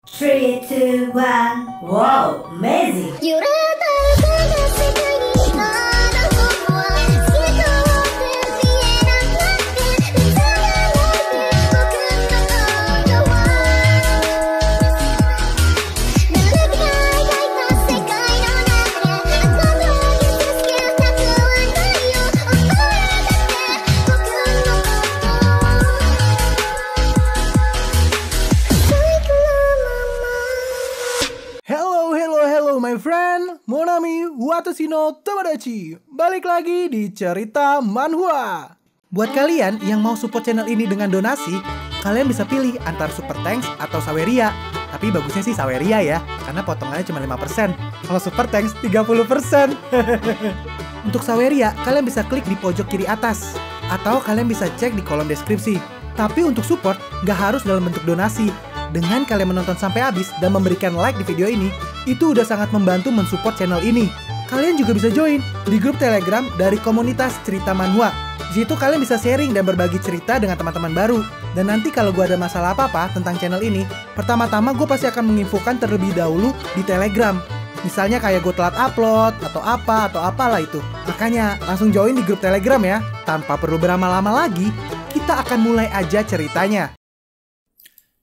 3, 2, 1. Wow, amazing! Hello my friend, Monami watashi no tomodachi. Balik lagi di cerita manhwa. Buat kalian yang mau support channel ini dengan donasi, kalian bisa pilih antara Super Thanks atau Saweria. Tapi bagusnya sih Saweria ya, karena potongannya cuma 5%. Kalau Super Thanks 30%. Untuk Saweria, kalian bisa klik di pojok kiri atas, atau kalian bisa cek di kolom deskripsi. Tapi untuk support, nggak harus dalam bentuk donasi. Dengan kalian menonton sampai habis dan memberikan like di video ini, itu udah sangat membantu mensupport channel ini. Kalian juga bisa join di grup Telegram dari komunitas cerita manhwa. Di situ kalian bisa sharing dan berbagi cerita dengan teman-teman baru. Dan nanti kalau gue ada masalah apa-apa tentang channel ini, pertama-tama gue pasti akan menginfokan terlebih dahulu di Telegram. Misalnya kayak gue telat upload, atau apalah itu. Makanya langsung join di grup Telegram ya. Tanpa perlu berlama-lama lagi, kita akan mulai aja ceritanya.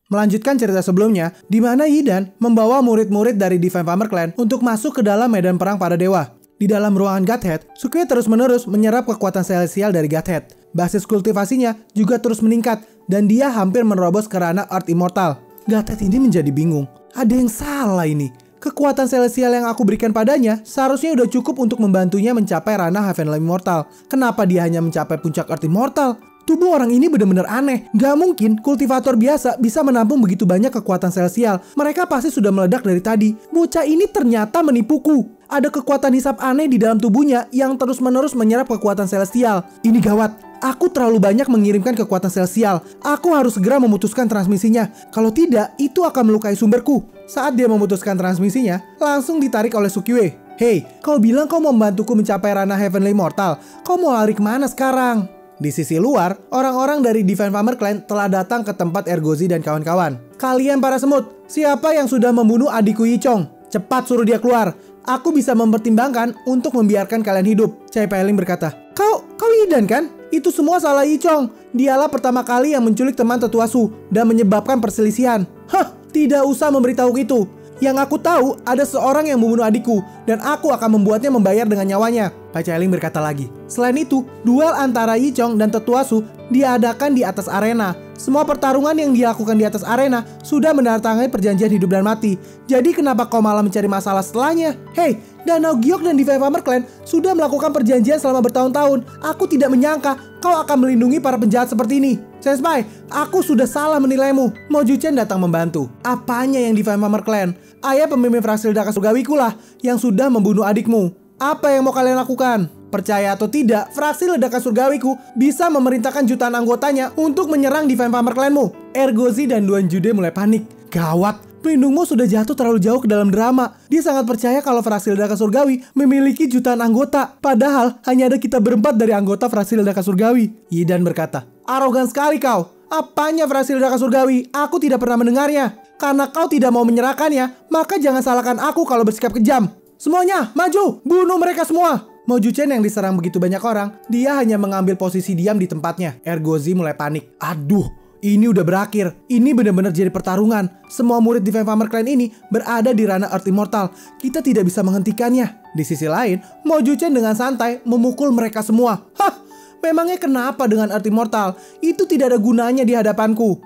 Melanjutkan cerita sebelumnya, di mana Yidan membawa murid-murid dari Divine Farmer Clan untuk masuk ke dalam medan perang para dewa. Di dalam ruangan Godhead, Sukiya terus-menerus menyerap kekuatan celestial dari Godhead. Basis kultivasinya juga terus meningkat, dan dia hampir menerobos ke ranah Earth Immortal. Godhead ini menjadi bingung. Ada yang salah ini. Kekuatan celestial yang aku berikan padanya seharusnya udah cukup untuk membantunya mencapai ranah Heavenly Immortal. Kenapa dia hanya mencapai puncak Earth Immortal? Tubuh orang ini benar-benar aneh. Gak mungkin kultivator biasa bisa menampung begitu banyak kekuatan celestial. Mereka pasti sudah meledak dari tadi. Bocah ini ternyata menipuku. Ada kekuatan hisap aneh di dalam tubuhnya yang terus-menerus menyerap kekuatan celestial. Ini gawat. Aku terlalu banyak mengirimkan kekuatan celestial. Aku harus segera memutuskan transmisinya. Kalau tidak, itu akan melukai sumberku. Saat dia memutuskan transmisinya, langsung ditarik oleh Sukiya. Hey, kau bilang kau mau membantuku mencapai ranah Heavenly Immortal. Kau mau lari kemana sekarang? Di sisi luar, orang-orang dari Divine Farmer Clan telah datang ke tempat Ergozi dan kawan-kawan. Kalian para semut, siapa yang sudah membunuh adikku Yichong? Cepat suruh dia keluar. Aku bisa mempertimbangkan untuk membiarkan kalian hidup. Chai Pailing berkata, Kau Yidan kan? Itu semua salah Yichong. Dialah pertama kali yang menculik teman tetua Su dan menyebabkan perselisihan. Hah, tidak usah memberitahu itu. Yang aku tahu, ada seorang yang membunuh adikku, dan aku akan membuatnya membayar dengan nyawanya. Pai Chailing berkata lagi. Selain itu, duel antara Yichong dan tetua Su diadakan di atas arena. Semua pertarungan yang dilakukan di atas arena sudah menandatangani perjanjian hidup dan mati. Jadi kenapa kau malah mencari masalah setelahnya? Hei, Danau Giok dan Divine Farmer Clan sudah melakukan perjanjian selama bertahun-tahun. Aku tidak menyangka kau akan melindungi para penjahat seperti ini. Senpai, aku sudah salah menilaimu. Moju-chan datang membantu. Apanya yang Divine Farmer Clan? Ayah pemimpin fraksi Ledaka Surgawiku lah yang sudah membunuh adikmu. Apa yang mau kalian lakukan? Percaya atau tidak, fraksi Ledaka Surgawiku bisa memerintahkan jutaan anggotanya untuk menyerang Divine Farmer Clanmu. Ergozi dan Duan Jude mulai panik. Gawat, pelindungmu sudah jatuh terlalu jauh ke dalam drama. Dia sangat percaya kalau fraksi Ledaka Surgawi memiliki jutaan anggota. Padahal hanya ada kita berempat dari anggota fraksi Ledaka Surgawi. Yidan berkata, arogan sekali kau. Apanya fraksi Ledaka Surgawi? Aku tidak pernah mendengarnya. Karena kau tidak mau menyerahkannya, maka jangan salahkan aku kalau bersikap kejam. Semuanya, maju! Bunuh mereka semua! Moju-chan yang diserang begitu banyak orang, dia hanya mengambil posisi diam di tempatnya. Ergozi mulai panik. Aduh, ini udah berakhir. Ini benar-benar jadi pertarungan. Semua murid Divine Farmer Clan ini berada di ranah Earth Immortal. Kita tidak bisa menghentikannya. Di sisi lain, Moju-chan dengan santai memukul mereka semua. Hah! Memangnya kenapa dengan Earth Immortal? Itu tidak ada gunanya di hadapanku.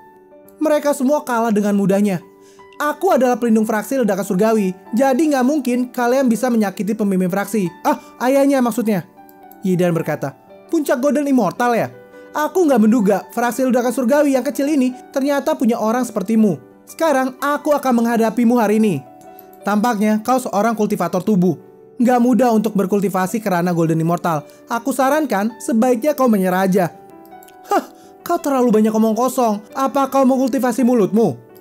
Mereka semua kalah dengan mudahnya. Aku adalah pelindung fraksi Ledaka Surgawi, jadi nggak mungkin kalian bisa menyakiti pemimpin fraksi. Ayahnya maksudnya. Yidan berkata, puncak Golden Immortal ya? Aku nggak menduga fraksi Ledaka Surgawi yang kecil ini ternyata punya orang sepertimu. Sekarang aku akan menghadapimu hari ini. Tampaknya kau seorang kultivator tubuh. Nggak mudah untuk berkultivasi ke ranah Golden Immortal. Aku sarankan sebaiknya kau menyerah aja. Hah, kau terlalu banyak omong kosong. Apa kau mau kultivasi mulutmu?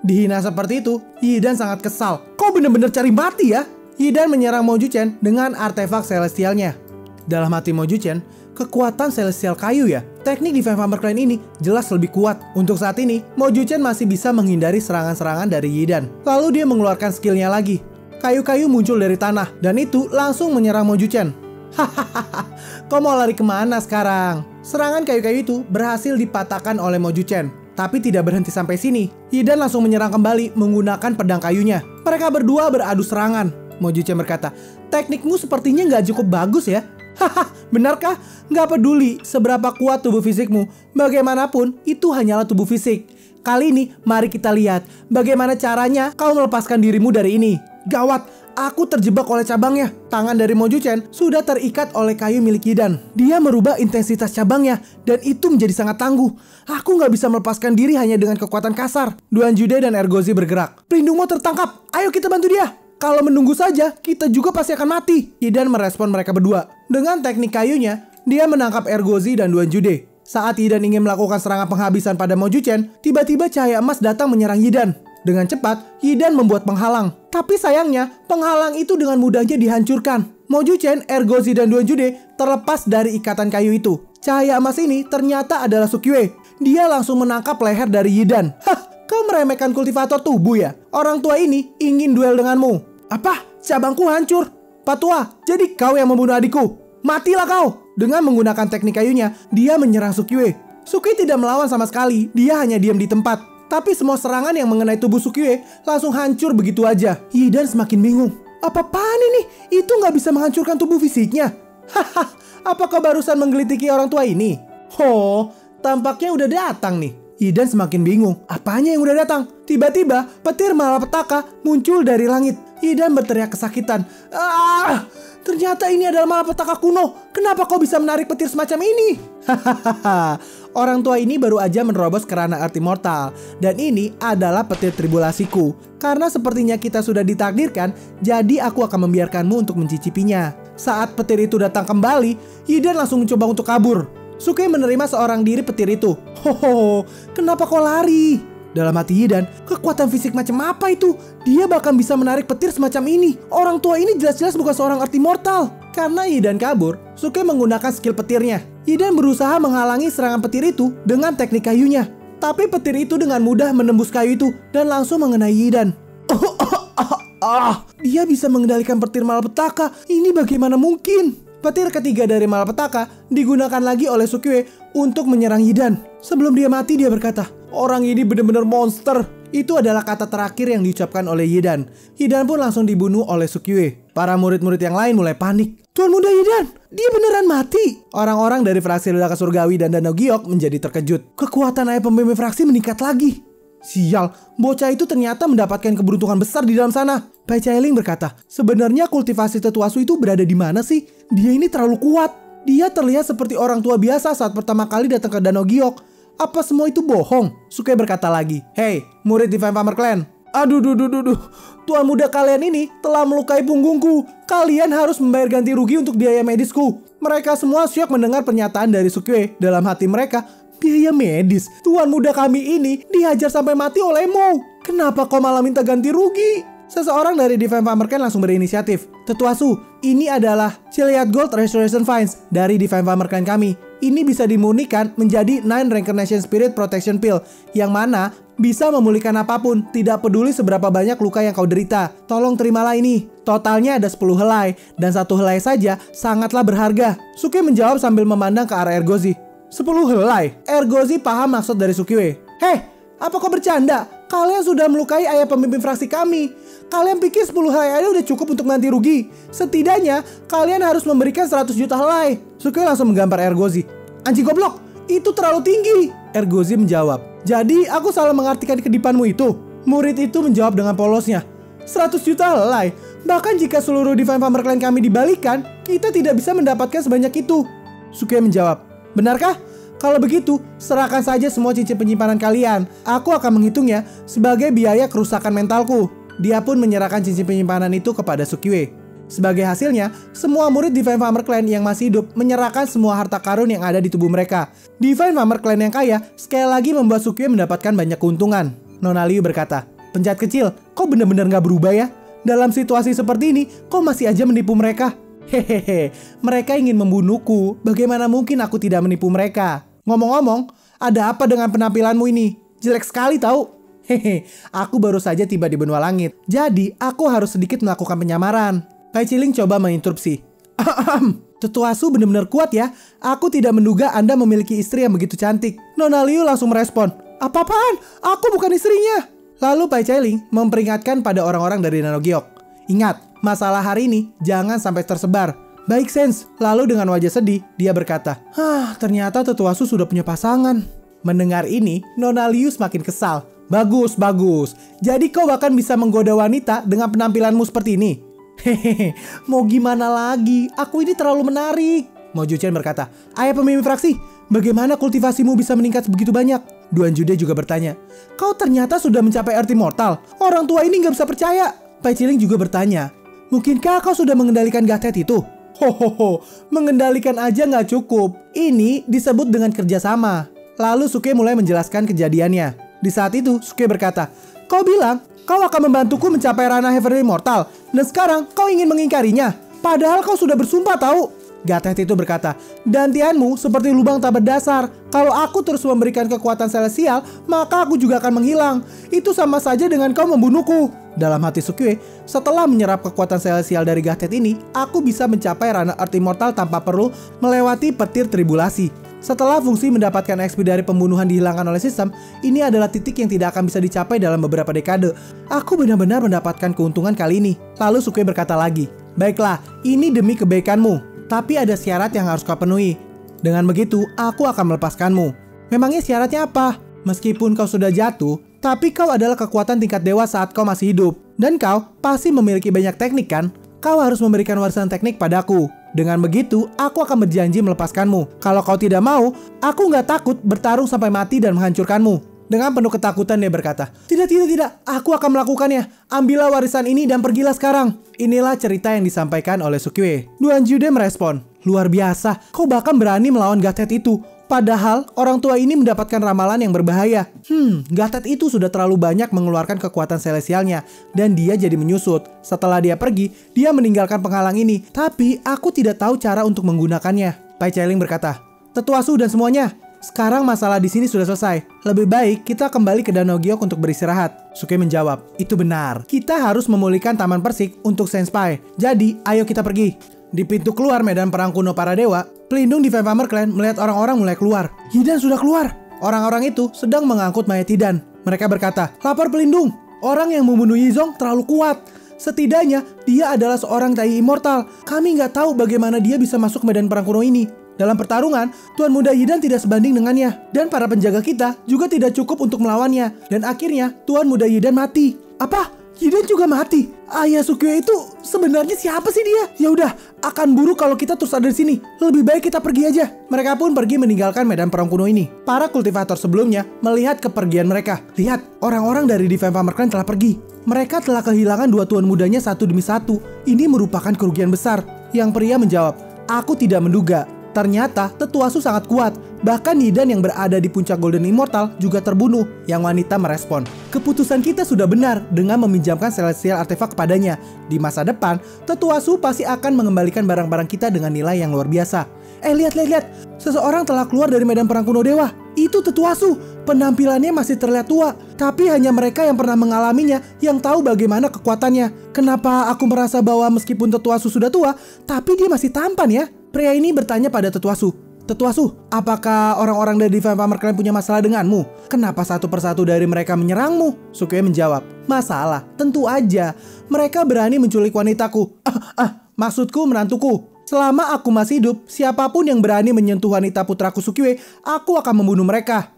Dihina seperti itu, Yidan sangat kesal. Kau benar-benar cari mati ya? Yidan menyerang Moju-chan dengan artefak celestialnya. Dalam hati Moju-chan, Kekuatan Celestial Kayu ya? Teknik Divine Farmer Clan ini jelas lebih kuat. Untuk saat ini, Moju-chan masih bisa menghindari serangan-serangan dari Yidan. Lalu dia mengeluarkan skillnya lagi. Kayu-kayu muncul dari tanah, dan itu langsung menyerang Moju-chan. Hahaha, kau mau lari kemana sekarang? Serangan kayu-kayu itu berhasil dipatahkan oleh Moju-chan. Tapi tidak berhenti sampai sini. Yidan langsung menyerang kembali menggunakan pedang kayunya. Mereka berdua beradu serangan. Moju-chan berkata, teknikmu sepertinya nggak cukup bagus ya. Haha, benarkah? Nggak peduli seberapa kuat tubuh fisikmu. Bagaimanapun, itu hanyalah tubuh fisik. Kali ini, mari kita lihat bagaimana caranya kau melepaskan dirimu dari ini. Gawat, aku terjebak oleh cabangnya. Tangan dari Moju-chan sudah terikat oleh kayu milik Yidan. Dia merubah intensitas cabangnya, dan itu menjadi sangat tangguh. Aku nggak bisa melepaskan diri hanya dengan kekuatan kasar. Duan Jude dan Ergozi bergerak. Pelindungmu tertangkap, ayo kita bantu dia. Kalau menunggu saja, kita juga pasti akan mati. Yidan merespon mereka berdua. Dengan teknik kayunya, dia menangkap Ergozi dan Duan Jude. Saat Yidan ingin melakukan serangan penghabisan pada Moju-chan, tiba-tiba cahaya emas datang menyerang Yidan. Dengan cepat, Yidan membuat penghalang. Tapi sayangnya, penghalang itu dengan mudahnya dihancurkan. Moju-chan, Ergozi, dan Duan Jude terlepas dari ikatan kayu itu. Cahaya emas ini ternyata adalah Sukyue. Dia langsung menangkap leher dari Yidan. Hah, kau meremehkan kultivator tubuh ya? Orang tua ini ingin duel denganmu. Apa? Cabangku hancur. Patua, jadi kau yang membunuh adikku. Matilah kau. Dengan menggunakan teknik kayunya, dia menyerang Sukyue. Sukyue tidak melawan sama sekali. Dia hanya diam di tempat. Tapi semua serangan yang mengenai tubuh Sukyue langsung hancur begitu aja. Yidan semakin bingung. Apa-apaan ini? Itu nggak bisa menghancurkan tubuh fisiknya. Haha, apakah barusan menggelitiki orang tua ini? Oh, tampaknya udah datang nih. Yidan semakin bingung. Apanya yang udah datang? Tiba-tiba, petir malapetaka muncul dari langit. Yidan berteriak kesakitan. Ah! Ternyata ini adalah malapetaka kuno. Kenapa kau bisa menarik petir semacam ini? Hahaha. Orang tua ini baru aja menerobos kerana Earth Immortal. Dan ini adalah petir tribulasiku. Karena sepertinya kita sudah ditakdirkan, jadi aku akan membiarkanmu untuk mencicipinya. Saat petir itu datang kembali, Yidan langsung mencoba untuk kabur. Sukyue menerima seorang diri petir itu. Hoho, kenapa kau lari? Dalam hati Yidan, kekuatan fisik macam apa itu? Dia bahkan bisa menarik petir semacam ini. Orang tua ini jelas-jelas bukan seorang Earth Immortal. Karena Yidan kabur, Sukyue menggunakan skill petirnya. Yidan berusaha menghalangi serangan petir itu dengan teknik kayunya. Tapi petir itu dengan mudah menembus kayu itu dan langsung mengenai Yidan. Dia bisa mengendalikan petir malapetaka. Ini bagaimana mungkin? Petir ketiga dari malapetaka digunakan lagi oleh Sukyue untuk menyerang Yidan. Sebelum dia mati, dia berkata, orang ini benar-benar monster. Itu adalah kata terakhir yang diucapkan oleh Yidan. Yidan pun langsung dibunuh oleh Sukyue. Para murid-murid yang lain mulai panik. Tuan muda Yidan, dia beneran mati. Orang-orang dari fraksi Ledakan Surgawi dan Danau Giok menjadi terkejut. Kekuatan ayah pemimpin fraksi meningkat lagi. Sial, bocah itu ternyata mendapatkan keberuntungan besar di dalam sana. Pai Chailing berkata, sebenarnya kultivasi Tetuasu itu berada di mana sih? Dia ini terlalu kuat. Dia terlihat seperti orang tua biasa saat pertama kali datang ke Danau Giok. Apa semua itu bohong? Sukyue berkata lagi, hei, murid Divine Farmer Clan. Aduh, tuan muda kalian ini telah melukai punggungku. Kalian harus membayar ganti rugi untuk biaya medisku. Mereka semua syok mendengar pernyataan dari Sukyue. Dalam hati mereka, biaya medis? Tuan muda kami ini dihajar sampai mati olehmu. Kenapa kau malah minta ganti rugi? Seseorang dari Divine Farmer Clan langsung berinisiatif. Tetuasu, ini adalah Chiliad Gold Restoration Vines dari Divine Farmer Clan kami. Ini bisa dimurnikan menjadi 9 Reincarnation Spirit Protection Pill, yang mana bisa memulihkan apapun, tidak peduli seberapa banyak luka yang kau derita. Tolong terimalah ini. Totalnya ada 10 helai, dan 1 helai saja sangatlah berharga. Sukyue menjawab sambil memandang ke arah Ergozi. 10 helai? Ergozi paham maksud dari Sukyue. Hei, apa kau bercanda? Kalian sudah melukai ayah pemimpin fraksi kami. Kalian pikir 10 helai aja udah cukup untuk ganti rugi? Setidaknya, kalian harus memberikan 100 juta helai. Sukyue langsung menggampar Ergozi. Anjing goblok, itu terlalu tinggi. Ergozi menjawab. Jadi, aku salah mengartikan kedipanmu itu? Murid itu menjawab dengan polosnya. 100 juta helai. Bahkan jika seluruh Divine Farmer Clan kami dibalikan, kita tidak bisa mendapatkan sebanyak itu. Sukyue menjawab. Benarkah? Kalau begitu, serahkan saja semua cincin penyimpanan kalian. Aku akan menghitungnya sebagai biaya kerusakan mentalku. Dia pun menyerahkan cincin penyimpanan itu kepada Sukyue. Sebagai hasilnya, semua murid Divine Farmer Clan yang masih hidup menyerahkan semua harta karun yang ada di tubuh mereka. Divine Farmer Clan yang kaya sekali lagi membuat Sukyue mendapatkan banyak keuntungan. Nona Liu berkata, penjahat kecil, kau benar-benar gak berubah ya? Dalam situasi seperti ini, kau masih aja menipu mereka. Hehehe, mereka ingin membunuhku. Bagaimana mungkin aku tidak menipu mereka? Ngomong-ngomong, ada apa dengan penampilanmu ini? Jelek sekali tahu. Hehe, aku baru saja tiba di benua langit. Jadi, aku harus sedikit melakukan penyamaran. Pai Chiling coba menginterupsi. Tetua Su benar-benar kuat ya. Aku tidak menduga Anda memiliki istri yang begitu cantik. Nona Liu langsung merespon. Apa-apaan? Aku bukan istrinya. Lalu Pai Chiling memperingatkan pada orang-orang dari Nanogiok. Ingat, masalah hari ini jangan sampai tersebar. Baik, Sens. Lalu dengan wajah sedih, dia berkata, ternyata Tetua Su sudah punya pasangan. Mendengar ini, Nona Liu semakin kesal. Bagus, bagus. Jadi kau bahkan bisa menggoda wanita dengan penampilanmu seperti ini? Hehehe, mau gimana lagi? Aku ini terlalu menarik. Mo Juchen berkata, ayah pemimpin fraksi, bagaimana kultivasimu bisa meningkat begitu banyak? Duan Jude juga bertanya, kau ternyata sudah mencapai arti mortal. Orang tua ini nggak bisa percaya. Pai Chiling juga bertanya, mungkinkah kau sudah mengendalikan Gatet itu? Hohoho, mengendalikan aja nggak cukup. Ini disebut dengan kerjasama. Lalu Suke mulai menjelaskan kejadiannya. Di saat itu, Suke berkata, kau bilang kau akan membantuku mencapai ranah Heavenly Immortal, dan sekarang kau ingin mengingkarinya. Padahal kau sudah bersumpah tahu. Gatet itu berkata, dantianmu seperti lubang tak berdasar. Kalau aku terus memberikan kekuatan celestial, maka aku juga akan menghilang. Itu sama saja dengan kau membunuhku. Dalam hati Suke, setelah menyerap kekuatan celestial dari Gatet ini, aku bisa mencapai ranah Earth Immortal tanpa perlu melewati petir tribulasi. Setelah fungsi mendapatkan XP dari pembunuhan dihilangkan oleh sistem, ini adalah titik yang tidak akan bisa dicapai dalam beberapa dekade. Aku benar-benar mendapatkan keuntungan kali ini. Lalu Suke berkata lagi, baiklah, ini demi kebaikanmu. Tapi ada syarat yang harus kau penuhi. Dengan begitu, aku akan melepaskanmu. Memangnya syaratnya apa? Meskipun kau sudah jatuh, tapi kau adalah kekuatan tingkat dewa saat kau masih hidup. Dan kau pasti memiliki banyak teknik kan? Kau harus memberikan warisan teknik padaku. Dengan begitu, aku akan berjanji melepaskanmu. Kalau kau tidak mau, aku nggak takut bertarung sampai mati dan menghancurkanmu. Dengan penuh ketakutan dia berkata, tidak, aku akan melakukannya. Ambillah warisan ini dan pergilah sekarang. Inilah cerita yang disampaikan oleh Sukiwe. Duan Jude merespon, luar biasa, kau bahkan berani melawan Gatet itu. Padahal orang tua ini mendapatkan ramalan yang berbahaya. Gatet itu sudah terlalu banyak mengeluarkan kekuatan celestialnya dan dia jadi menyusut. Setelah dia pergi, dia meninggalkan penghalang ini. Tapi aku tidak tahu cara untuk menggunakannya. Pai Chiling berkata, Tetua Su dan semuanya, sekarang masalah di sini sudah selesai. Lebih baik kita kembali ke Danau Giok untuk beristirahat. Suke menjawab, itu benar. Kita harus memulihkan Taman Persik untuk Senspai. Jadi, ayo kita pergi. Di pintu keluar medan perang kuno para dewa, pelindung di Vampire Clan melihat orang-orang mulai keluar. Hidan sudah keluar. Orang-orang itu sedang mengangkut mayat Hidan. Mereka berkata, lapor pelindung. Orang yang membunuh Yizong terlalu kuat. Setidaknya dia adalah seorang Tai Immortal. Kami nggak tahu bagaimana dia bisa masuk ke medan perang kuno ini. Dalam pertarungan, Tuan Muda Hidan tidak sebanding dengannya. Dan para penjaga kita juga tidak cukup untuk melawannya. Dan akhirnya Tuan Muda Hidan mati. Apa? Hidan juga mati? Ayah Sukiyo itu sebenarnya siapa sih dia? Ya udah, akan buruk kalau kita terus ada di sini. Lebih baik kita pergi aja. Mereka pun pergi meninggalkan medan perang kuno ini. Para kultivator sebelumnya melihat kepergian mereka. Lihat, orang-orang dari Divine Farmer Clan telah pergi. Mereka telah kehilangan dua tuan mudanya satu demi satu. Ini merupakan kerugian besar. Yang pria menjawab, aku tidak menduga. Ternyata Tetua Su sangat kuat. Bahkan Hidan yang berada di puncak Golden Immortal juga terbunuh. Yang wanita merespon, keputusan kita sudah benar dengan meminjamkan Celestial Artifact kepadanya. Di masa depan, Tetua Su pasti akan mengembalikan barang-barang kita dengan nilai yang luar biasa. Lihat. Seseorang telah keluar dari medan perang kuno dewa. Itu Tetua Su. Penampilannya masih terlihat tua. Tapi hanya mereka yang pernah mengalaminya yang tahu bagaimana kekuatannya. Kenapa aku merasa bahwa meskipun Tetua Su sudah tua, tapi dia masih tampan ya? Pria ini bertanya pada Tetua Su, Tetua Su, apakah orang-orang dari Divine Farmer Clan punya masalah denganmu? Kenapa satu persatu dari mereka menyerangmu? Sukiyo menjawab, masalah? Tentu aja. Mereka berani menculik wanitaku. Maksudku menantuku. Selama aku masih hidup, siapapun yang berani menyentuh wanita putraku Sukiwe, aku akan membunuh mereka.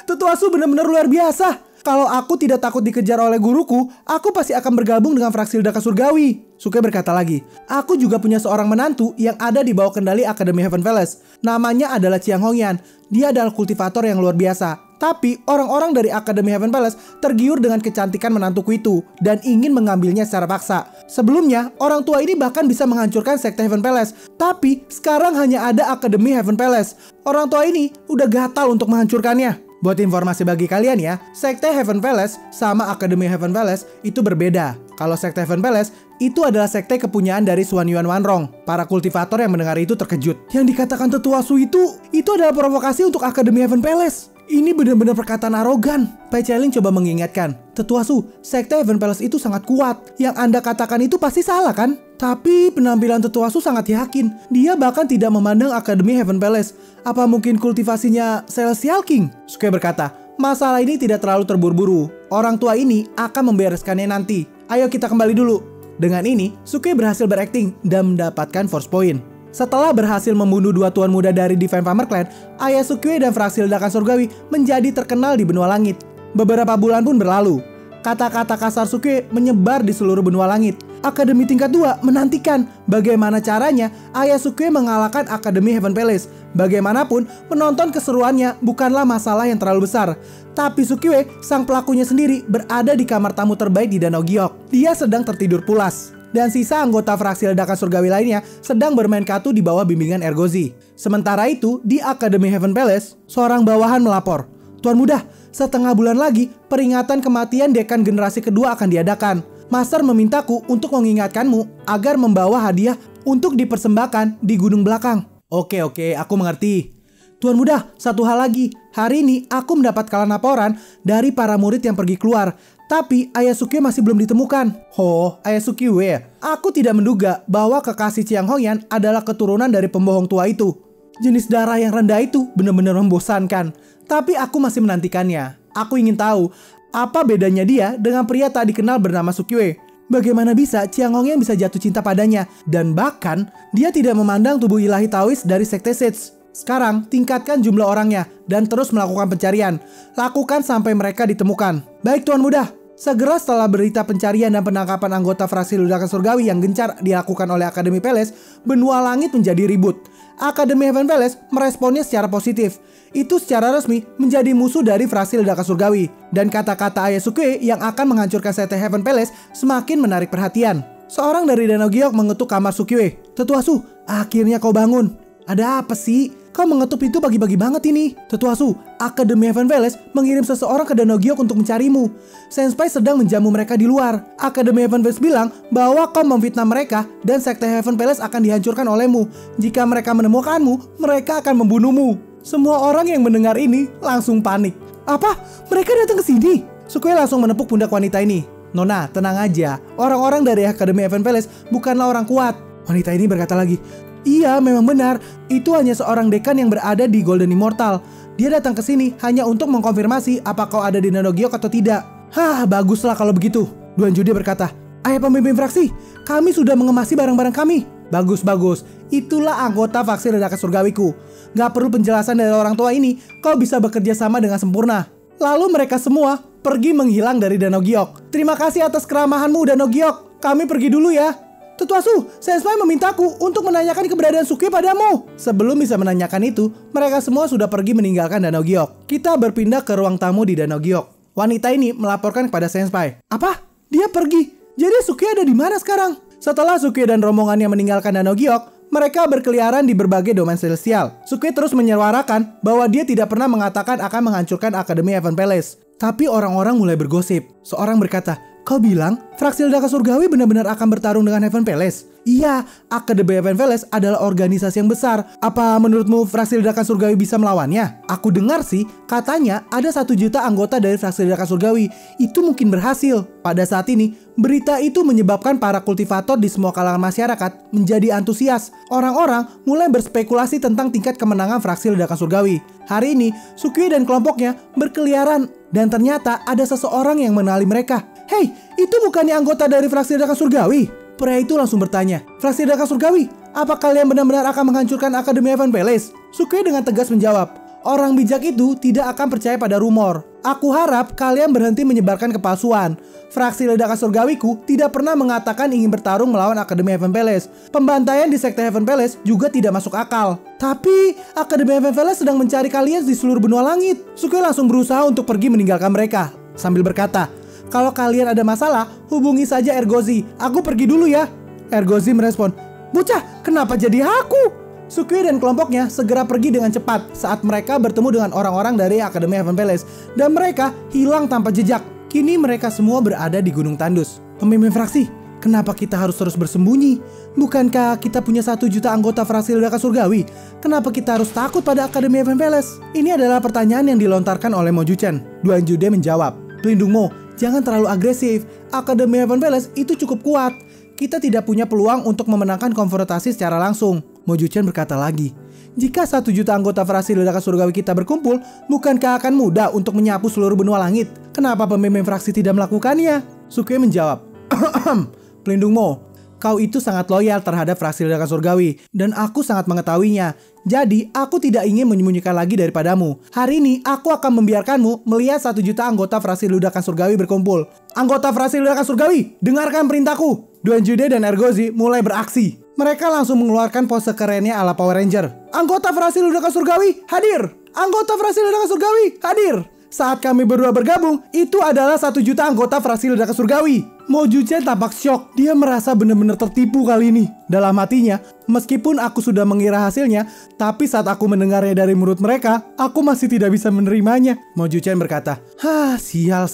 Tetua Su benar-benar luar biasa. Kalau aku tidak takut dikejar oleh guruku, aku pasti akan bergabung dengan fraksi Ledaka Surgawi. Suke berkata lagi, aku juga punya seorang menantu yang ada di bawah kendali Akademi Heaven Palace. Namanya adalah Chiang Hongyan. Dia adalah kultivator yang luar biasa. Tapi orang-orang dari Akademi Heaven Palace tergiur dengan kecantikan menantuku itu dan ingin mengambilnya secara paksa. Sebelumnya, orang tua ini bahkan bisa menghancurkan sekte Heaven Palace. Tapi sekarang hanya ada Akademi Heaven Palace. Orang tua ini udah gatal untuk menghancurkannya. Buat informasi bagi kalian ya, Sekte Heaven Palace sama Akademi Heaven Palace itu berbeda. Kalau Sekte Heaven Palace itu adalah sekte kepunyaan dari Xuan Yuan Wanrong. Para kultivator yang mendengar itu terkejut. Yang dikatakan Tetua Su itu adalah provokasi untuk Akademi Heaven Palace. Ini benar-benar perkataan arogan. Pai Qialing coba mengingatkan, Tetua Su, Sekte Heaven Palace itu sangat kuat. Yang Anda katakan itu pasti salah kan? Tapi penampilan Tetua Su sangat yakin. Dia bahkan tidak memandang Akademi Heaven Palace. Apa mungkin kultivasinya Celestial King? Sukue berkata, masalah ini tidak terlalu terburu-buru. Orang tua ini akan membereskannya nanti. Ayo kita kembali dulu. Dengan ini, Sukue berhasil berakting dan mendapatkan force point. Setelah berhasil membunuh dua tuan muda dari Divine Farmer Clan, ayah Sukue dan fraksi ledakan surgawi menjadi terkenal di benua langit. Beberapa bulan pun berlalu. Kata-kata kasar Sukue menyebar di seluruh benua langit. Akademi tingkat 2 menantikan bagaimana caranya ayah Sukue mengalahkan Akademi Heaven Palace. Bagaimanapun, menonton keseruannya bukanlah masalah yang terlalu besar. Tapi Sukue, sang pelakunya sendiri, berada di kamar tamu terbaik di Danau Giok. Dia sedang tertidur pulas. Dan sisa anggota fraksi ledakan surgawi lainnya sedang bermain kartu di bawah bimbingan Ergozi. Sementara itu, di Akademi Heaven Palace, seorang bawahan melapor, Tuan Muda, setengah bulan lagi peringatan kematian dekan generasi kedua akan diadakan. Master memintaku untuk mengingatkanmu agar membawa hadiah untuk dipersembahkan di gunung belakang. Oke, aku mengerti. Tuan Muda, satu hal lagi. Hari ini aku mendapatkan laporan dari para murid yang pergi keluar. Tapi ayah Sukue masih belum ditemukan. Oh, ayah Sukue ya? Aku tidak menduga bahwa kekasih Chiang Hongyan adalah keturunan dari pembohong tua itu. Jenis darah yang rendah itu benar-benar membosankan. Tapi aku masih menantikannya. Aku ingin tahu, apa bedanya dia dengan pria tak dikenal bernama Sukue? Bagaimana bisa Chiang Hongyan bisa jatuh cinta padanya? Dan bahkan, dia tidak memandang tubuh ilahi Taois dari Sekte Sage. Sekarang, tingkatkan jumlah orangnya dan terus melakukan pencarian. Lakukan sampai mereka ditemukan. Baik Tuan Muda. Segera setelah berita pencarian dan penangkapan anggota fraksi ledakan surgawi yang gencar dilakukan oleh Akademi Palace, benua langit menjadi ribut. Akademi Heaven Palace meresponnya secara positif. Itu secara resmi menjadi musuh dari fraksi ledakan surgawi. Dan kata-kata ayah Sukue yang akan menghancurkan Sekte Heaven Palace semakin menarik perhatian. Seorang dari Danau Giok mengetuk kamar Sukue. Tetua Su, akhirnya kau bangun. Ada apa sih? Kau mengetuk pintu pagi-pagi banget ini. Tetua Su, Akademi Heaven Palace mengirim seseorang ke Danau Giok untuk mencarimu. Senpai sedang menjamu mereka di luar. Akademi Heaven Palace bilang bahwa kau memfitnah mereka dan Sekte Heaven Palace akan dihancurkan olehmu. Jika mereka menemukanmu, mereka akan membunuhmu. Semua orang yang mendengar ini langsung panik. Apa? Mereka datang ke sini? Sukue langsung menepuk pundak wanita ini. Nona, tenang aja. Orang-orang dari Akademi Heaven Palace bukanlah orang kuat. Wanita ini berkata lagi, iya, memang benar. Itu hanya seorang dekan yang berada di Golden Immortal. Dia datang ke sini hanya untuk mengkonfirmasi apa kau ada di Danau Giok atau tidak. Hah, baguslah kalau begitu. Duan Judi berkata, ayah pemimpin fraksi, kami sudah mengemasi barang-barang kami. Bagus. Itulah anggota fraksi ledakan surgawiku. Gak perlu penjelasan dari orang tua ini, kau bisa bekerja sama dengan sempurna. Lalu mereka semua pergi menghilang dari Danau Giok. Terima kasih atas keramahanmu Danau Giok. Kami pergi dulu ya. Tetua Su, Senpai memintaku untuk menanyakan keberadaan Sukue padamu. Sebelum bisa menanyakan itu, mereka semua sudah pergi meninggalkan Danau Giok. Kita berpindah ke ruang tamu di Danau Giok. Wanita ini melaporkan kepada Senpai. Apa? Dia pergi? Jadi Sukue ada di mana sekarang? Setelah Sukue dan rombongannya meninggalkan Danau Giok, mereka berkeliaran di berbagai domain celestial. Sukue terus menyuarakan bahwa dia tidak pernah mengatakan akan menghancurkan Akademi Heaven Palace. Tapi orang-orang mulai bergosip. Seorang berkata, kau bilang fraksi ledakan surgawi benar-benar akan bertarung dengan Heaven Palace? Iya, Akademi Heaven Palace adalah organisasi yang besar. Apa menurutmu fraksi ledakan surgawi bisa melawannya? Aku dengar sih, katanya ada 1 juta anggota dari fraksi ledakan surgawi. Itu mungkin berhasil. Pada saat ini, berita itu menyebabkan para kultivator di semua kalangan masyarakat menjadi antusias. Orang-orang mulai berspekulasi tentang tingkat kemenangan fraksi ledakan surgawi. Hari ini, Sukue dan kelompoknya berkeliaran. Dan ternyata ada seseorang yang mengenali mereka. Hei, itu bukannya anggota dari fraksi ledakan surgawi? Pria itu langsung bertanya, fraksi ledakan surgawi, apa kalian benar-benar akan menghancurkan Akademi Heaven Palace? Sukue dengan tegas menjawab, orang bijak itu tidak akan percaya pada rumor. Aku harap kalian berhenti menyebarkan kepalsuan. Fraksi ledakan surgawiku tidak pernah mengatakan ingin bertarung melawan Akademi Heaven Palace. Pembantaian di Sekte Heaven Palace juga tidak masuk akal. Tapi Akademi Heaven Palace sedang mencari kalian di seluruh benua langit. Sukue langsung berusaha untuk pergi meninggalkan mereka sambil berkata, kalau kalian ada masalah, hubungi saja Ergozi. Aku pergi dulu ya. Ergozi merespon, bocah, kenapa jadi aku? Sukui dan kelompoknya segera pergi dengan cepat saat mereka bertemu dengan orang-orang dari Akademi Heaven Palace dan mereka hilang tanpa jejak. Kini mereka semua berada di Gunung Tandus. Pemimpin fraksi, kenapa kita harus terus bersembunyi? Bukankah kita punya 1 juta anggota fraksi ledakan surgawi? Kenapa kita harus takut pada Akademi Heaven Palace? Ini adalah pertanyaan yang dilontarkan oleh Mo Juchen. Duan Jude menjawab, pelindung Mo, jangan terlalu agresif. Akademi Heaven Palace itu cukup kuat. Kita tidak punya peluang untuk memenangkan konfrontasi secara langsung. Mo Juchen berkata lagi, jika 1 juta anggota fraksi ledakan surgawi kita berkumpul, bukankah akan mudah untuk menyapu seluruh benua langit? Kenapa pemimpin fraksi tidak melakukannya? Sukui menjawab, pelindung Mo, kau itu sangat loyal terhadap fraksi ledakan surgawi, dan aku sangat mengetahuinya. Jadi, aku tidak ingin menyembunyikan lagi daripadamu. Hari ini, aku akan membiarkanmu melihat 1 juta anggota fraksi ledakan surgawi berkumpul. Anggota fraksi ledakan surgawi, dengarkan perintahku. Duan Jude dan Ergozi mulai beraksi. Mereka langsung mengeluarkan pose kerennya ala Power Ranger. Anggota fraksi ledakan surgawi, hadir! Anggota fraksi ledakan surgawi, hadir! Saat kami berdua bergabung, itu adalah 1 juta anggota fraksi ledakan surgawi. Mo Juchen tampak syok. Dia merasa benar-benar tertipu kali ini. Dalam hatinya, meskipun aku sudah mengira hasilnya, tapi saat aku mendengarnya dari mulut mereka, aku masih tidak bisa menerimanya. Mo Juchen berkata, sial.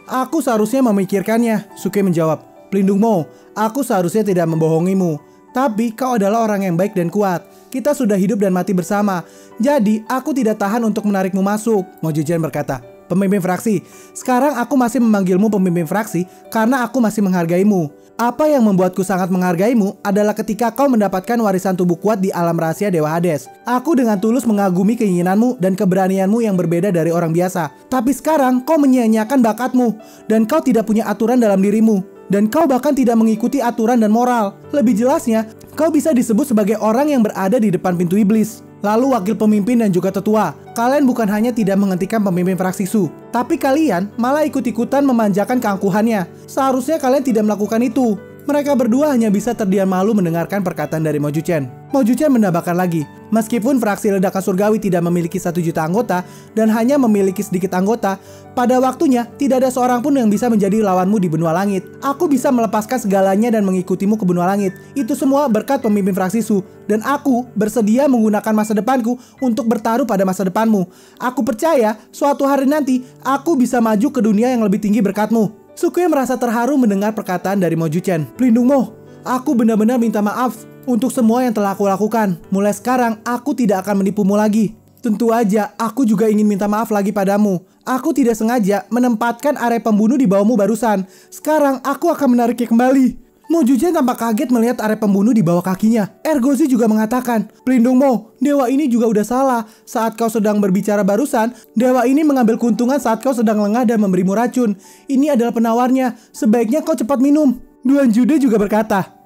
Aku seharusnya memikirkannya. Sukui menjawab, pelindung Mo, aku seharusnya tidak membohongimu. Tapi kau adalah orang yang baik dan kuat. Kita sudah hidup dan mati bersama. Jadi aku tidak tahan untuk menarikmu masuk. Mo Juchen berkata, pemimpin fraksi, sekarang aku masih memanggilmu pemimpin fraksi karena aku masih menghargaimu. Apa yang membuatku sangat menghargaimu adalah ketika kau mendapatkan warisan tubuh kuat di alam rahasia Dewa Hades. Aku dengan tulus mengagumi keinginanmu dan keberanianmu yang berbeda dari orang biasa. Tapi sekarang kau menyia-nyiakan bakatmu dan kau tidak punya aturan dalam dirimu. Dan kau bahkan tidak mengikuti aturan dan moral. Lebih jelasnya, kau bisa disebut sebagai orang yang berada di depan pintu iblis. Lalu wakil pemimpin dan juga tetua. Kalian bukan hanya tidak menghentikan pemimpin fraksi Su, tapi kalian malah ikut-ikutan memanjakan keangkuhannya. Seharusnya kalian tidak melakukan itu. Mereka berdua hanya bisa terdiam malu mendengarkan perkataan dari Mo Juchen. Mo Juchen menambahkan lagi, meskipun fraksi ledakan surgawi tidak memiliki 1 juta anggota dan hanya memiliki sedikit anggota, pada waktunya tidak ada seorang pun yang bisa menjadi lawanmu di benua langit. Aku bisa melepaskan segalanya dan mengikutimu ke benua langit. Itu semua berkat pemimpin fraksi Su, dan aku bersedia menggunakan masa depanku untuk bertaruh pada masa depanmu. Aku percaya suatu hari nanti aku bisa maju ke dunia yang lebih tinggi berkatmu. Sukui merasa terharu mendengar perkataan dari Mo Juchen. Pelindung Mo, aku benar-benar minta maaf untuk semua yang telah aku lakukan. Mulai sekarang, aku tidak akan menipumu lagi. Tentu aja, aku juga ingin minta maaf lagi padamu. Aku tidak sengaja menempatkan area pembunuh di bawahmu barusan. Sekarang, aku akan menariknya kembali. Mo Juchen tampak kaget melihat area pembunuh di bawah kakinya. Ergozi juga mengatakan, pelindung Mo, dewa ini juga udah salah. Saat kau sedang berbicara barusan, dewa ini mengambil keuntungan saat kau sedang lengah dan memberimu racun. Ini adalah penawarnya, sebaiknya kau cepat minum. Duan Jude juga berkata,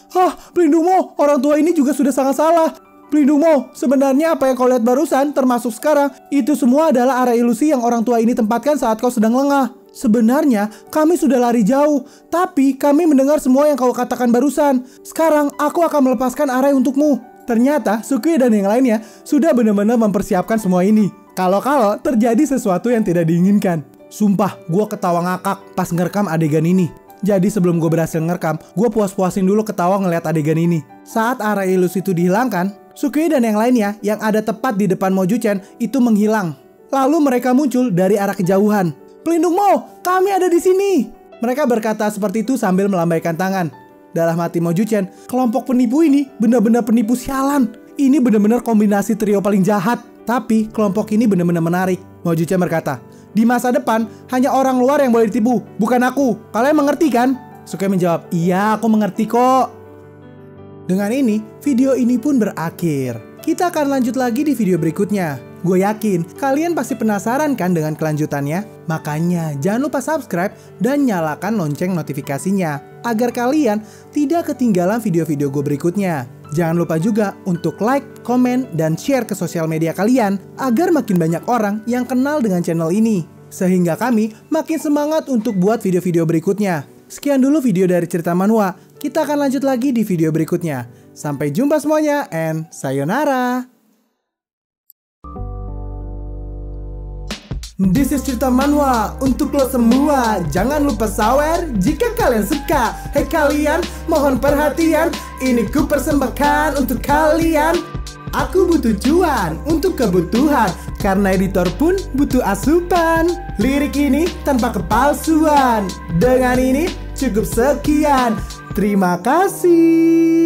pelindung Mo, orang tua ini juga sudah sangat salah. Pelindung Mo, sebenarnya apa yang kau lihat barusan, termasuk sekarang, itu semua adalah area ilusi yang orang tua ini tempatkan saat kau sedang lengah. Sebenarnya kami sudah lari jauh, tapi kami mendengar semua yang kau katakan barusan. Sekarang aku akan melepaskan area untukmu. Ternyata Sukui dan yang lainnya sudah benar-benar mempersiapkan semua ini. Kalau terjadi sesuatu yang tidak diinginkan. Sumpah, gue ketawa ngakak pas ngerekam adegan ini. Jadi sebelum gue berhasil ngerekam, gue puas-puasin dulu ketawa ngeliat adegan ini. Saat area ilusi itu dihilangkan, Sukui dan yang lainnya yang ada tepat di depan Mo Juchen itu menghilang. Lalu mereka muncul dari arah kejauhan. Pelindung Mo, kami ada di sini. Mereka berkata seperti itu sambil melambaikan tangan. Dalam hati Mo Juchen, kelompok penipu ini benar-benar penipu sialan. Ini benar-benar kombinasi trio paling jahat. Tapi kelompok ini benar-benar menarik. Mo Juchen berkata, di masa depan hanya orang luar yang boleh ditipu, bukan aku. Kalian mengerti kan? Sukui menjawab, iya aku mengerti kok. Dengan ini, video ini pun berakhir. Kita akan lanjut lagi di video berikutnya. Gue yakin kalian pasti penasaran kan dengan kelanjutannya? Makanya jangan lupa subscribe dan nyalakan lonceng notifikasinya agar kalian tidak ketinggalan video-video gue berikutnya. Jangan lupa juga untuk like, komen, dan share ke sosial media kalian agar makin banyak orang yang kenal dengan channel ini. Sehingga kami makin semangat untuk buat video-video berikutnya. Sekian dulu video dari Cerita Manhwa. Kita akan lanjut lagi di video berikutnya. Sampai jumpa semuanya and sayonara. This is Cerita Manhwa untuk lo semua. Jangan lupa sawer jika kalian suka. Hei kalian, mohon perhatian. Ini ku persembahkan untuk kalian. Aku butuh cuan untuk kebutuhan, karena editor pun butuh asupan. Lirik ini tanpa kepalsuan, dengan ini cukup sekian. Terima kasih.